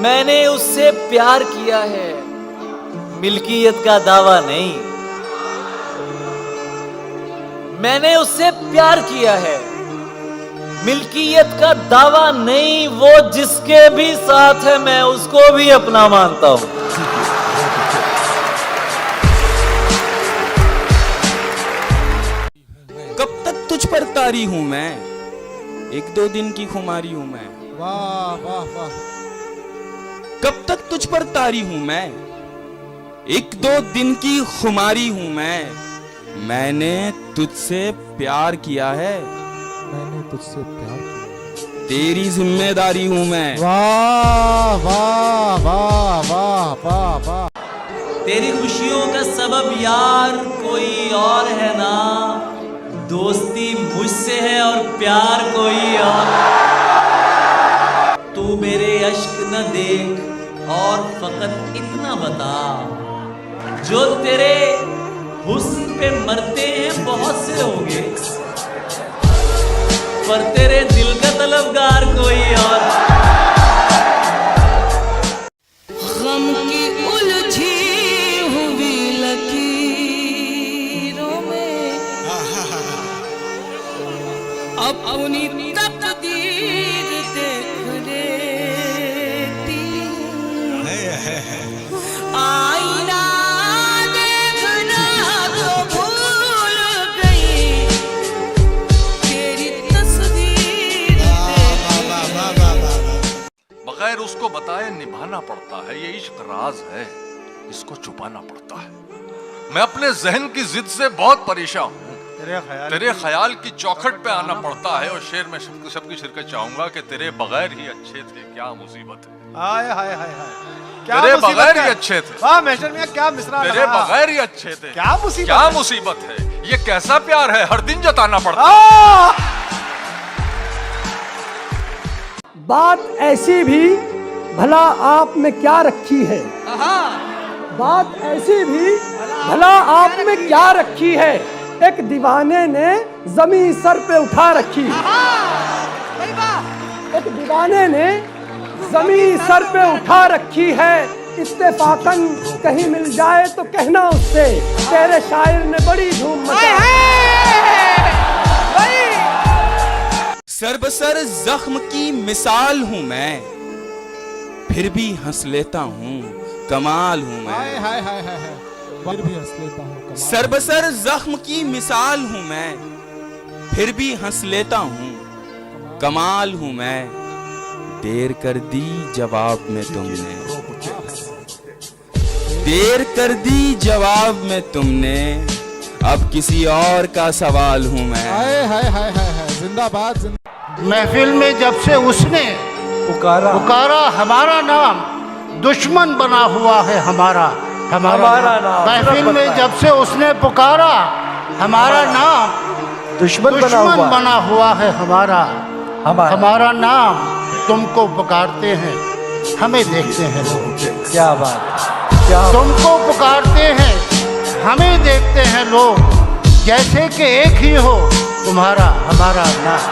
मैंने उससे प्यार किया है, मिल्कियत का दावा नहीं। मैंने उससे प्यार किया है, मिल्कियत का दावा नहीं। वो जिसके भी साथ है मैं उसको भी अपना मानता हूं। कब तक तुझ पर तारी हूं मैं, एक दो दिन की खुमारी हूं मैं। वाह वाह वाह। कब तक तुझ पर तारी हूं मैं, एक दो दिन की खुमारी हूं मैं। मैंने तुझसे प्यार किया है, मैंने तुझसे प्यार किया। तेरी जिम्मेदारी हूं मैं। वाह वाह वाह वाह वाह वाह। तेरी खुशियों का सबब यार कोई और है ना, दोस्ती मुझसे है और प्यार कोई और। तू मेरे अश्क न देख और फकत इतना बता, जो तेरे हुस्न पे मरते हैं बहुत से होंगे, पर तेरे दिल का तलबगार कोई और। गम की उलझी हुई लकीरों में अपनी तकदीर देख लेती, आईना देखना तो भूल गई, तेरी तस्वीर बगैर उसको बताए निभाना पड़ता है। ये इश्क राज है, इसको छुपाना पड़ता है। मैं अपने जहन की जिद से बहुत परेशान हूँ। तेरे ख्याल की चौखट पे आना पड़ता है। और शेर में सबकी शिरकत चाहूंगा कि तेरे बगैर ही अच्छे थे, क्या मुसीबत है। हाय हाय हाय हाय। क्या तेरे मुसीबत बगैर है? ही अच्छे थे। वाह मेजर मियां, क्या मिसरा तेरे लगा। बगैर ही अच्छे थे। क्या मुसीबत क्या है? मुसीबत है। ये कैसा प्यार है, हर दिन जताना पड़ता है। बात ऐसी भी भला आप में क्या रखी है, बात ऐसी भी भला आप में क्या रखी है, एक दीवाने ने जमीन सर पे उठा रखी। एक दीवाने ने जमीन सर पे उठा रखी है, इत्तेफाकन कहीं मिल जाए तो कहना उससे, तेरे शायर ने बड़ी धूम मचाई। सरबसर जख्म की मिसाल हूं मैं, फिर भी हंस लेता हूं, कमाल हूं हाय मैं। हाय हाय हाय हाय। फिर भी हंस लेता हूँ, कमाल। सरबसर जख्म की मिसाल हूं मैं, फिर भी हंस लेता हूं, कमाल हूं मैं। देर कर दी जवाब में तुमने, देर कर दी जवाब में तुमने, अब किसी और का सवाल हूं मैं। हाय हाय हाय हाय हाय। जिंदाबाद जिंदाबाद। महफिल में जब से उसने पुकारा हमारा नाम, दुश्मन बना हुआ है हमारा नाम। महफिल में जब से उसने पुकारा हमारा नाम, दुश्मन बना हुआ है हमारा नाम। तुमको पुकारते हैं, हमें देखते हैं लोग। क्या बात, तुमको पुकारते हैं, हमें देखते हैं लोग, जैसे कि एक ही हो तुम्हारा हमारा नाम।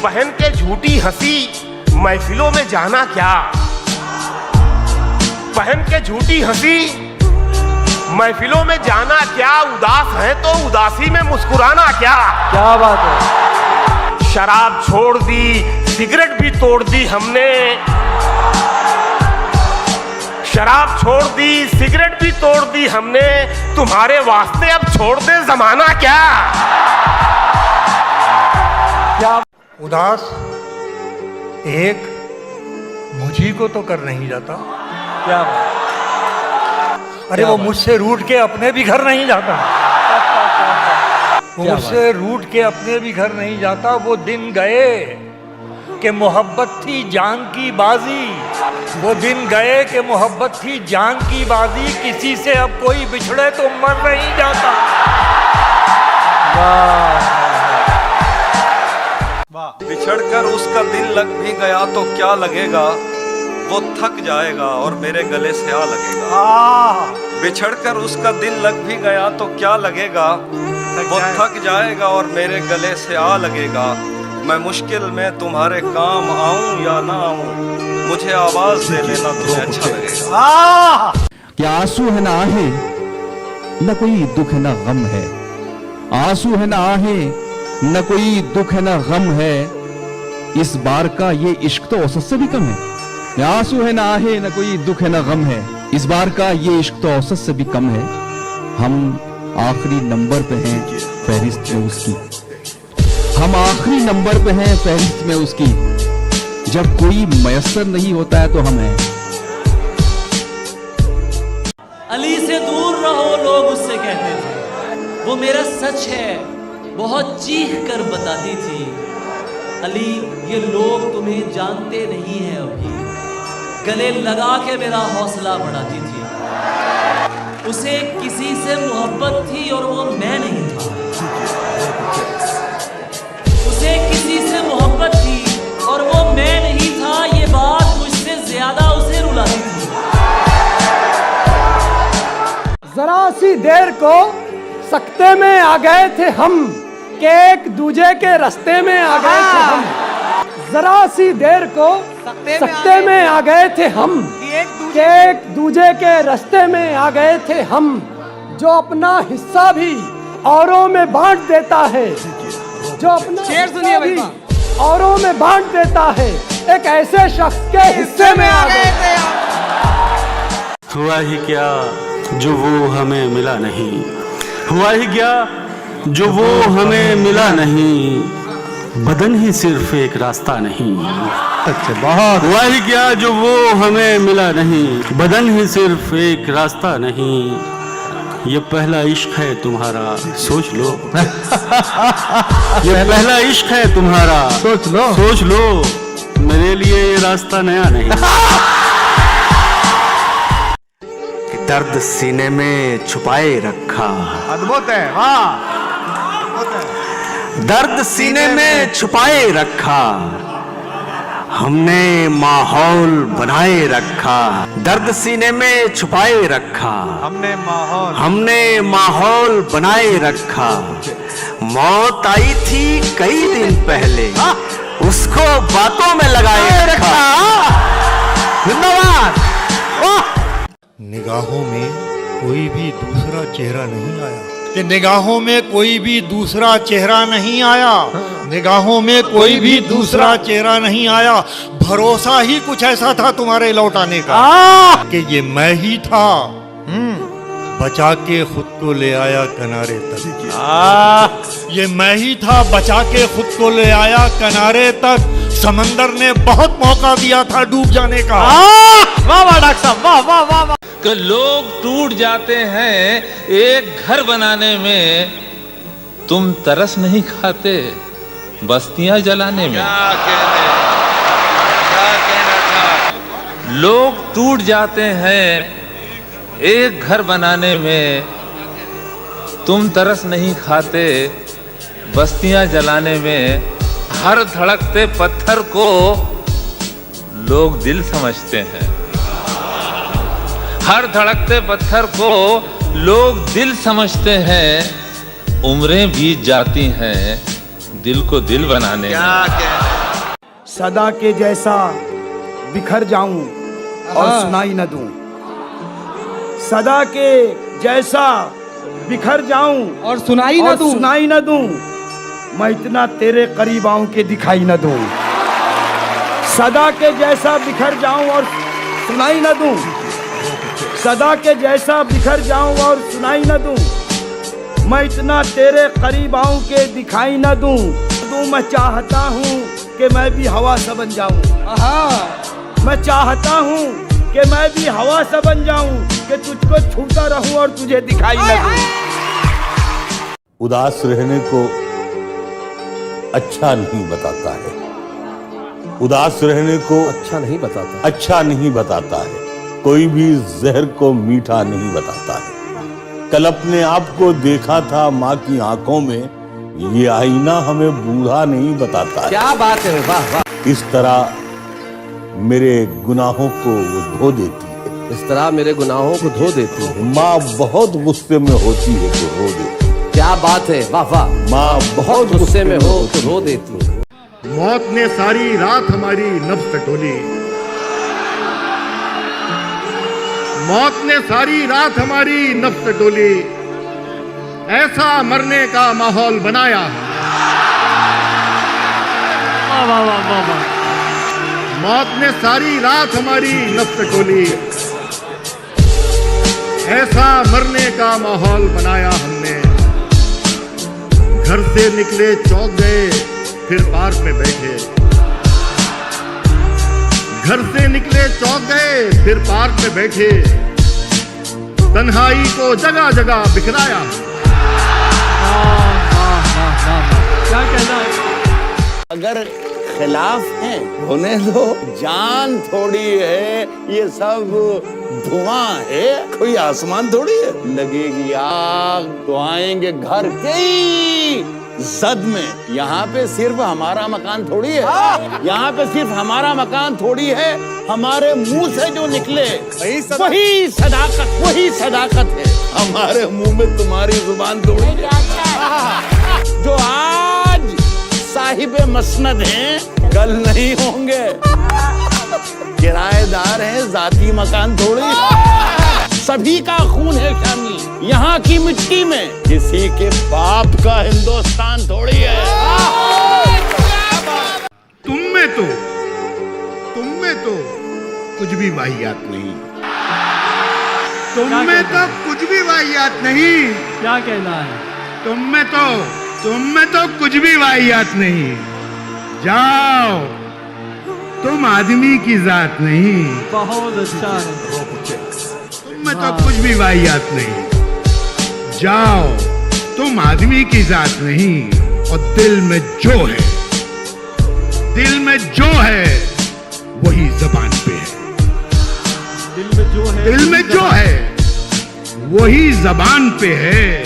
पहन के झूठी हंसी महफिलों में जाना क्या, पहन के झूठी हंसी महफिलों में जाना क्या, उदास है तो उदासी में मुस्कुराना क्या। क्या बात है। शराब छोड़ दी, सिगरेट भी तोड़ दी हमने, शराब छोड़ दी, सिगरेट भी तोड़ दी हमने, तुम्हारे वास्ते अब छोड़ दे जमाना क्या। उदास एक मुझी को तो कर नहीं जाता। क्या बात। अरे वो मुझसे रूठ के अपने भी घर नहीं जाता, वो मुझसे रूठ के अपने भी घर नहीं जाता। वो दिन गए कि मोहब्बत थी जान की बाजी, वो दिन गए कि मोहब्बत थी जान की बाजी, किसी से अब कोई बिछड़े तो मर नहीं जाता। बिछड़कर उसका दिल लग भी गया तो क्या लगेगा, वो थक जाएगा और मेरे गले से आ लगेगा। बिछड़कर उसका दिल लग भी गया तो क्या लगेगा, वो थक जाएगा और मेरे गले से आ लगेगा। मैं मुश्किल में तुम्हारे काम आऊं या ना आऊं, मुझे आवाज दे लेना, तुम्हें अच्छा लगेगा। क्या आंसू है ना आहे, न कोई दुख है ना गम है। आंसू है ना आहे, न कोई दुख है ना गम है। इस बार का ये इश्क तो औसत से भी कम है। क्या आंसू है ना आहे, न कोई दुख है ना गम है। इस बार का ये इश्क तो औसत से भी कम है। हम आखिरी नंबर पे हैं फहरिस्त में उसकी। हम आखिरी नंबर पे हैं फहरिस्त में उसकी। जब कोई मयस्सर नहीं होता है तो हम हैं। अली से दूर रहो लोग उससे कहते थे, वो मेरा सच है बहुत चीख कर बताती थी। अली ये लोग तुम्हें जानते नहीं हैं अभी, गले लगा के मेरा हौसला बढ़ाती थी। उसे किसी से मोहब्बत थी और वो मैं नहीं था। उसे किसी से मोहब्बत थी और वो मैं नहीं था। ये बात मुझसे ज्यादा उसे रुलाती थी। जरा सी देर को सकते में आ गए थे हम, कि एक दूजे के रास्ते में आ गए थे हम। जरा सी देर को सकते में आ गए थे हम, कि एक दूजे के रास्ते में आ गए थे हम। जो अपना हिस्सा भी औरों में बांट देता है, जो अपना हिस्सा भी औरों में बांट देता है, एक ऐसे शख्स के हिस्से में आ गए थे। हुआ ही क्या जो वो हमें मिला नहीं, हुआ ही क्या जो वो हमें मिला नहीं। बदन ही सिर्फ एक रास्ता नहीं, बहुत हुआ ही क्या जो वो हमें मिला नहीं। बदन ही सिर्फ एक रास्ता नहीं। ये पहला इश्क है तुम्हारा, सोच लो। ये पहला इश्क है तुम्हारा, सोच लो, सोच लो। मेरे लिए ये रास्ता नया नहीं। दर्द सीने में छुपाए रखा, अद्भुत है, वाह। दर्द सीने में छुपाए रखा, हमने माहौल बनाए रखा। दर्द सीने में छुपाए रखा, हमने माहौल बनाए रखा। मौत आई थी कई दिन पहले, उसको बातों में लगाए रखा। धन्यवाद। निगाहों में कोई भी दूसरा चेहरा नहीं आया, कि निगाहों में कोई भी दूसरा चेहरा नहीं आया। निगाहों में कोई भी दूसरा चेहरा नहीं आया। भरोसा ही कुछ ऐसा था तुम्हारे लौटाने का, कि ये मैं ही था। बचा के खुद को ले आया किनारे तक। ये मैं ही था, बचा के खुद को ले आया किनारे तक। समंदर ने बहुत मौका दिया था डूब जाने का। वाह वाह डॉक्टर साहब, वाह वाह वाह वाह। कि लोग टूट जाते हैं एक घर बनाने में, तुम तरस नहीं खाते बस्तियां जलाने में। क्या कहना था? लोग टूट जाते हैं एक घर बनाने में, तुम तरस नहीं खाते बस्तियां जलाने में। हर धड़कते पत्थर को लोग दिल समझते हैं। हर धड़कते पत्थर को लोग दिल समझते हैं। उम्रें बीत जाती हैं दिल को दिल बनाने में। सदा के जैसा बिखर जाऊं और सुनाई न दूं। सदा के जैसा बिखर जाऊं और सुनाई न दूं। मैं इतना तेरे करीब आऊं के दिखाई न दूं। सदा के जैसा बिखर जाऊं और सुनाई न दूं। सदा के जैसा बिखर जाऊं और सुनाई न दूं। मैं इतना तेरे करीब आऊं के दिखाई न दूं। मैं चाहता हूं कि मैं भी हवा सा बन जाऊं। मैं चाहता हूं कि मैं भी हवा सा बन जाऊं, कि तुझको छूता रहूं और तुझे दिखाई न दूं। उदास रहने को अच्छा नहीं बताता है। उदास रहने को अच्छा नहीं बताता है। कोई भी जहर को मीठा नहीं बताता है। कल अपने आप को देखा था माँ की आंखों में, ये आईना हमें बूढ़ा नहीं बताता है। क्या बात है, वाह वाह। इस तरह मेरे गुनाहों को वो धो देती है। इस तरह मेरे गुनाहों को धो देती है। माँ बहुत गुस्से में होती है तो रो देती है। क्या बात है, वाह वाह। माँ बहुत गुस्से में हो तो रो देती है। मौत ने सारी रात हमारी नफ्स टटोली, मौत ने सारी रात हमारी नफ्स टटोली, ऐसा मरने का माहौल बनाया। मौत ने सारी रात हमारी नफ्स टटोली, ऐसा मरने का माहौल बनाया हमने। घर से निकले चौक गए, फिर पार्क में बैठे। घर से निकले चौक गए, फिर पार्क में बैठे। तन्हाई को जगह जगह बिखराया। क्या कहना है? अगर खिलाफ है होने दो, जान थोड़ी है, ये सब धुआं है, कोई आसमान थोड़ी है। लगेगी आग तो आएंगे घर के जद में। यहाँ पे सिर्फ हमारा मकान थोड़ी है, यहाँ पे सिर्फ हमारा मकान थोड़ी है। हमारे मुंह से जो निकले वही सदाकत है। हमारे मुंह में तुम्हारी जुबान थोड़ी है। जो आज साहिबे मसनद हैं, कल नहीं होंगे। किराएदार हैं, जाती मकान थोड़ी। सभी का खून है शामिल यहाँ की मिट्टी में, किसी के बाप का हिंदुस्तान थोड़ी है। तुम में तो कुछ भी वाहियात नहीं। तुम में तो कुछ भी वाहियात नहीं। क्या कहना है? तुम में तो कुछ भी वाहियात नहीं। जाओ, तुम आदमी की जात नहीं। बहुत अच्छा है। तुम में तो कुछ भी वाहियात नहीं। जाओ, तुम आदमी की जात नहीं। और दिल में जो है वही जबान पे है। दिल में जो है वही जबान पे है।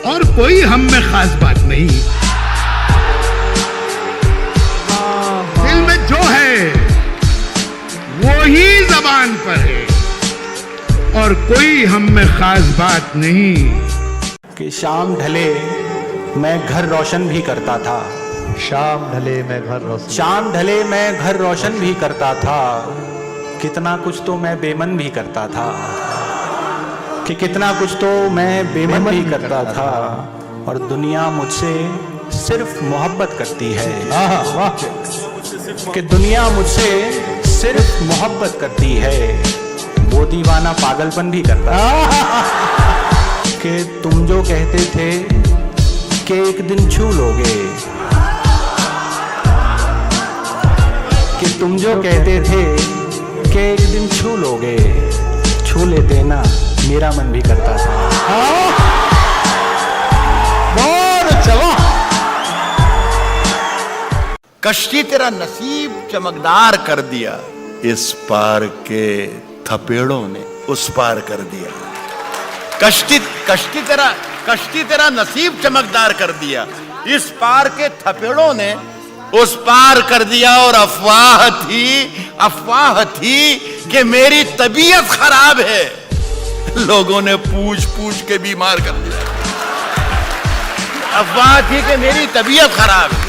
और कोई हम में खास बात नहीं। दिल में जो है वही जबान पर है। और कोई हम में खास बात नहीं। कि शाम ढले मैं घर रोशन भी करता था। शाम ढले मैं घर रोशन, शाम ढले मैं घर रोशन भी करता था। कितना कुछ तो मैं बेमन भी करता था। कि कितना कुछ तो मैं बेमन भी करता था। और दुनिया मुझसे सिर्फ मोहब्बत करती है। कि दुनिया मुझसे सिर्फ मोहब्बत करती है। वो दीवाना पागलपन भी करता है। कि तुम जो कहते थे कि एक दिन छू लोगे, कि तुम जो कहते थे कि एक दिन छू लोगे, छू लेते ना, मेरा मन भी करता था। कश्ती तेरा नसीब चमकदार कर दिया, इस पार के थपेड़ों ने उस पार कर दिया। कश्ती तेरा नसीब चमकदार कर दिया, इस पार के थपेड़ों ने उस पार कर दिया। और अफवाह थी कि मेरी तबीयत खराब है, लोगों ने पूछ पूछ के बीमार कर दिया। अफवाह थी कि मेरी तबीयत खराब है,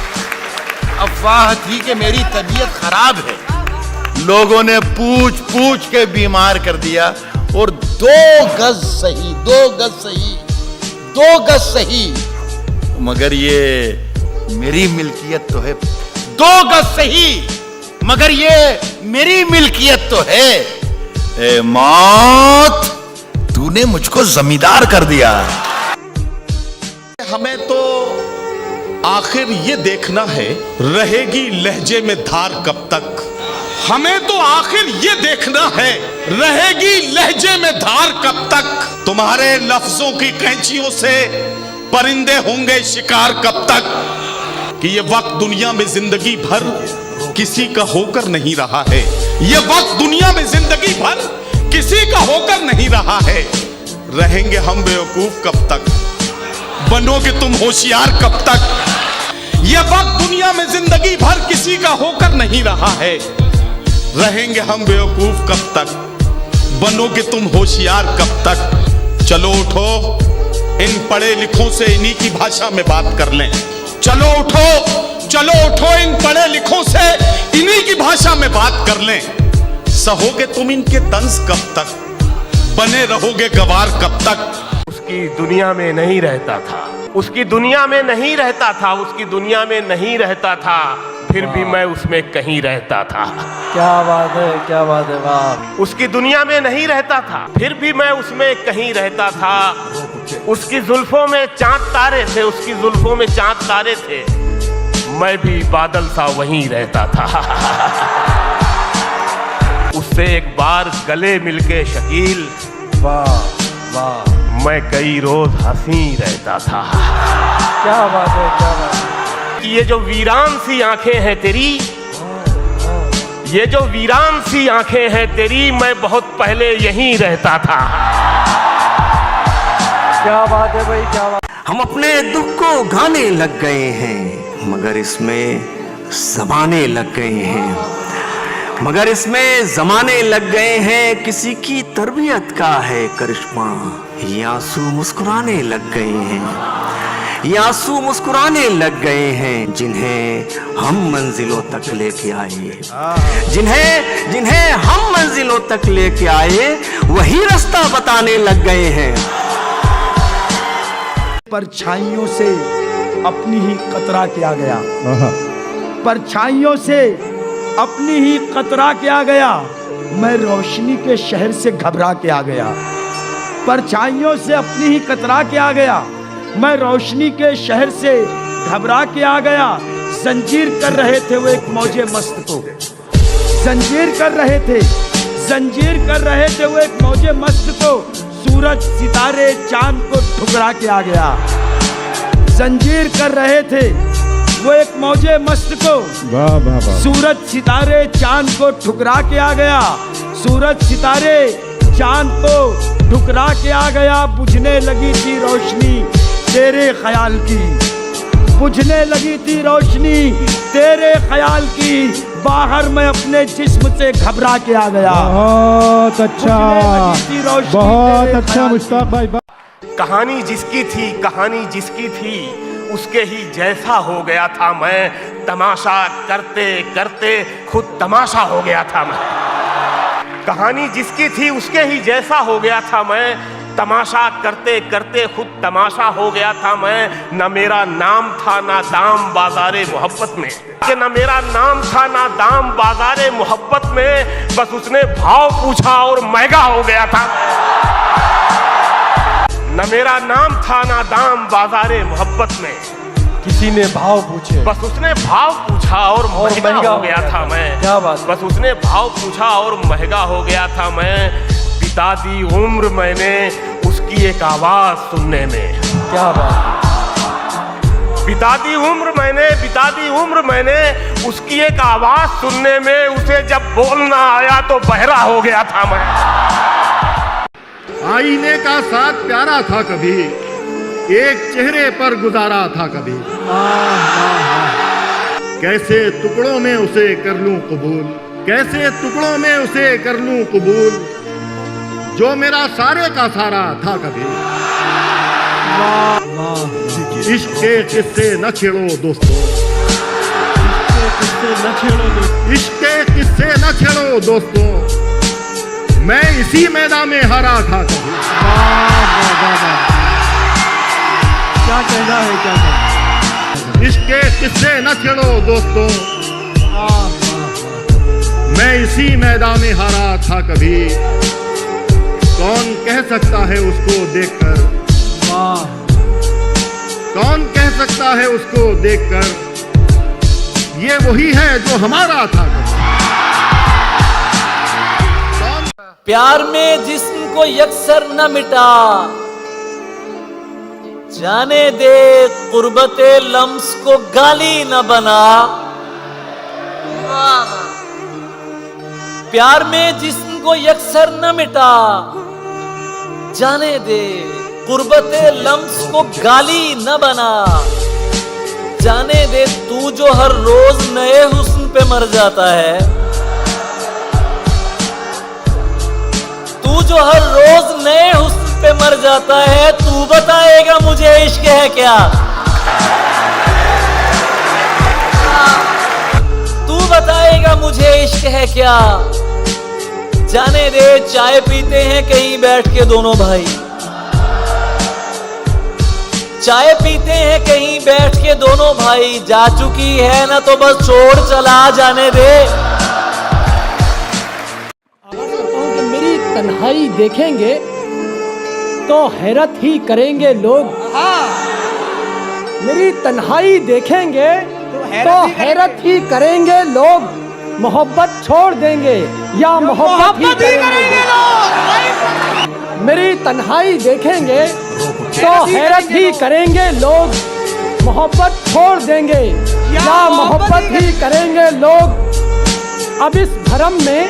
अफवाह थी कि मेरी तबीयत खराब है, लोगों ने पूछ पूछ के बीमार कर दिया। और 2 गज सही, मगर ये मेरी मिल्कियत तो है। 2 गज सही, मगर ये मेरी मिल्कियत तो है। ए मौत, तूने मुझको जमींदार कर दिया। हमें तो आखिर ये देखना है, रहेगी लहजे में धार कब तक। हमें तो आखिर ये देखना है, रहेगी लहजे में धार कब तक। तुम्हारे लफ्जों की कैंचियों से परिंदे होंगे शिकार कब तक। कि ये वक्त दुनिया में जिंदगी भर किसी का होकर नहीं रहा है। ये वक्त दुनिया में जिंदगी भर किसी का होकर नहीं रहा है। रहेंगे हम बेवकूफ कब तक, बनोगे तुम होशियार कब तक। ये वक्त दुनिया में जिंदगी भर किसी का होकर नहीं रहा है। रहेंगे हम बेवकूफ कब तक, बनोगे तुम होशियार कब तक। चलो उठो, इन पढ़े लिखों से इन्हीं की भाषा में बात कर लें। चलो उठो, चलो उठो, इन पढ़े लिखों से इन्हीं की भाषा में बात कर लें। सहोगे तुम इनके तंज कब तक, बने रहोगे गवार कब तक। उसकी दुनिया में नहीं रहता था, उसकी दुनिया में नहीं रहता था, उसकी दुनिया में नहीं रहता था, फिर भी मैं उसमें कहीं रहता था। क्या बात है, क्या बात है, वाह। उसकी दुनिया में नहीं रहता था, फिर भी मैं उसमें कहीं रहता था। उसकी जुल्फों में चांद तारे थे, उसकी जुल्फों में चांद तारे थे, मैं भी बादल सा वहीं रहता था। उससे एक बार गले मिलके शकील, वाह वाह, मैं कई रोज हंसी रहता था। क्या बात है, क्या बात है। कि ये जो वीरान सी आंखें हैं तेरी, ये जो वीरान सी आंखें हैं तेरी, मैं बहुत पहले यहीं रहता था। क्या बात है भाई, क्या बात। हम अपने दुख को गाने लग गए हैं, मगर इसमें जमाने लग गए हैं, मगर इसमें जमाने लग गए हैं। किसी की तरबियत का है करिश्मा, ये आंसू मुस्कुराने लग गए हैं, ये आंसू मुस्कुराने लग गए हैं। जिन्हें हम मंजिलों तक लेके आए, जिन्हें हम मंजिलों तक लेके आए, वही रास्ता बताने लग गए हैं। परछाइयों से अपनी ही कतरा किया गया, परछाइयों से अपनी ही कतरा किया गया, मैं रोशनी के शहर से घबरा के आ गया। परछाइयों से अपनी ही कतरा के आ गया, मैं रोशनी के शहर से घबरा के आ गया। जंजीर कर रहे थे वो एक मौजे मस्त को, जंजीर कर रहे थे, जंजीर कर रहे थे वो एक मौजे मस्त को, सूरज सितारे चांद को ठुकरा के आ गया। जंजीर कर रहे थे वो एक मौजे मस्त को, सूरज सितारे चांद को ठुकरा के आ गया, सूरज सितारे चांद को ठुकरा के आ गया। बुझने लगी थी रोशनी तेरे ख्याल की, बुझने लगी थी रोशनी तेरे ख्याल की, बाहर मैं अपने जिस्म से घबरा के आ गया। बहुत अच्छा, बहुत अच्छा मुश्ताक भाई। कहानी जिसकी थी, कहानी जिसकी थी, उसके ही जैसा हो गया था मैं। तमाशा करते करते खुद तमाशा हो गया था मैं। कहानी जिसकी थी उसके ही जैसा हो गया था मैं। तमाशा करते करते खुद तमाशा हो गया था मैं। न मेरा नाम था ना दाम बाजारे मोहब्बत में, कि न मेरा नाम था ना दाम बाजारे मोहब्बत में, बस उसने भाव पूछा और महंगा हो गया था। न मेरा नाम था ना दाम बाजारे मोहब्बत में, किसी ने भाव पूछे, बस उसने भाव पूछा और महंगा हो गया था मैं। क्या बात, बस उसने भाव पूछा और महंगा हो गया था मैं। बिता दी उम्र मैंने उसकी एक आवाज सुनने में। क्या बात। बिता दी उम्र मैंने, बिता दी उम्र मैंने उसकी एक आवाज सुनने में। उसे जब बोलना आया तो बहरा हो गया था मैं। आईने का साथ प्यारा था कभी, एक चेहरे पर गुजारा था कभी। कैसे टुकड़ों में उसे कर लूं कबूल, कैसे टुकड़ों में उसे कर लूं कबूल, जो मेरा सारे का सारा था कभी। इश्क के किस्से न छेड़ो दोस्तों, इश्क के किस्से न छेड़ो दोस्तों, मैं इसी मैदान में हारा था कभी। क्या कहना है, क्या कहना। इश्क के किस्से न छेड़ो दोस्तों, मैं इसी मैदान में हारा था कभी। कौन कह सकता है उसको देखकर, कौन कह सकता है उसको देखकर, ये वही है जो हमारा था। प्यार में जिस्म को यकसर न मिटा, जाने दे कुर्बते लम्स को गाली न बना। प्यार में जिस्म को यकसर न मिटा, जाने दे कुर्बते लम्स को गाली न बना। जाने दे तू जो हर रोज नए हुस्न पे मर जाता है, तू जो हर रोज नए हुस्न पे मर जाता है, तू बताएगा मुझे इश्क है क्या। बताएगा मुझे इश्क है क्या। जाने दे, चाय पीते हैं कहीं बैठ के दोनों भाई, चाय पीते हैं कहीं बैठ के दोनों भाई। जा चुकी है ना तो बस छोड़ चला जाने दे। कि मेरी तन्हाई देखेंगे तो हैरत ही करेंगे लोग। मेरी तन्हाई देखेंगे तो हैरत ही करेंगे लोग। मोहब्बत छोड़ देंगे या मोहब्बत ही करेंगे लोग। मेरी तन्हाई देखेंगे तो हैरत ही करेंगे लोग। मोहब्बत छोड़ देंगे या मोहब्बत ही करेंगे लोग। अब इस भरम में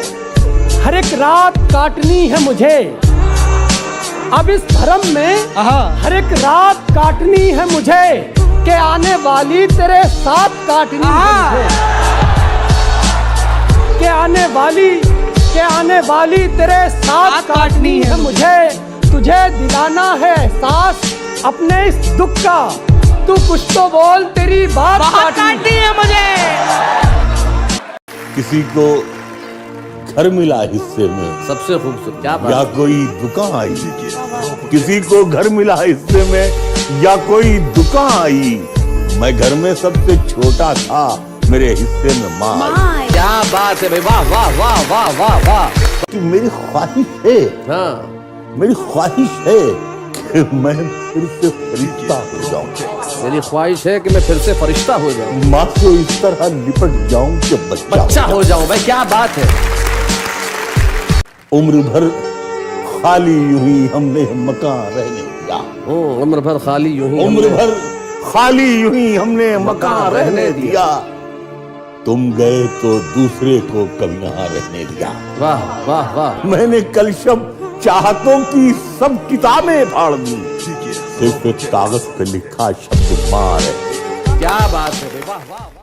हर एक रात काटनी है मुझे। अब इस भरम में हर एक रात काटनी है मुझे, के आने वाली तेरे साथ काटनी है मुझे। के आने वाली तेरे साथ काटनी है मुझे। तुझे दिलाना है एहसास अपने इस दुख का। तू कुछ तो बोल, तेरी बात काटनी है मुझे। किसी को घर मिला हिस्से में, सबसे खूबसूरत या कोई दुकान आई। किसी को घर मिला हिस्से में या कोई दुकान आई। मैं घर में सबसे छोटा था, मेरे हिस्से में माँ आई। क्या बात है भाई, वाह वाह वाह वाह वाह वाह। कि मेरी ख्वाहिश है, मेरी ख्वाहिश है कि मैं फिर से फरिश्ता हो जाऊं। मेरी ख्वाहिश है कि मैं फिर से फरिश्ता हो जाऊं। माँ को इस तरह लिपट जाऊं कि बच्चा हो जाऊं। भाई क्या बात है। उम्र भर खाली यूं ही हमने मकान रहने दिया। उम्र भर खाली यूं ही उम्र भर खाली यूं ही हमने मकान रहने दिया। तुम गए तो दूसरे को कभी यहाँ रहने दिया। वाह वाह वाह। मैंने कल शब चाहतों की सब किताबें फाड़ दी, सिर्फ एक कागज पे लिखा शब्द माँ है। क्या बात है, वाह वाह।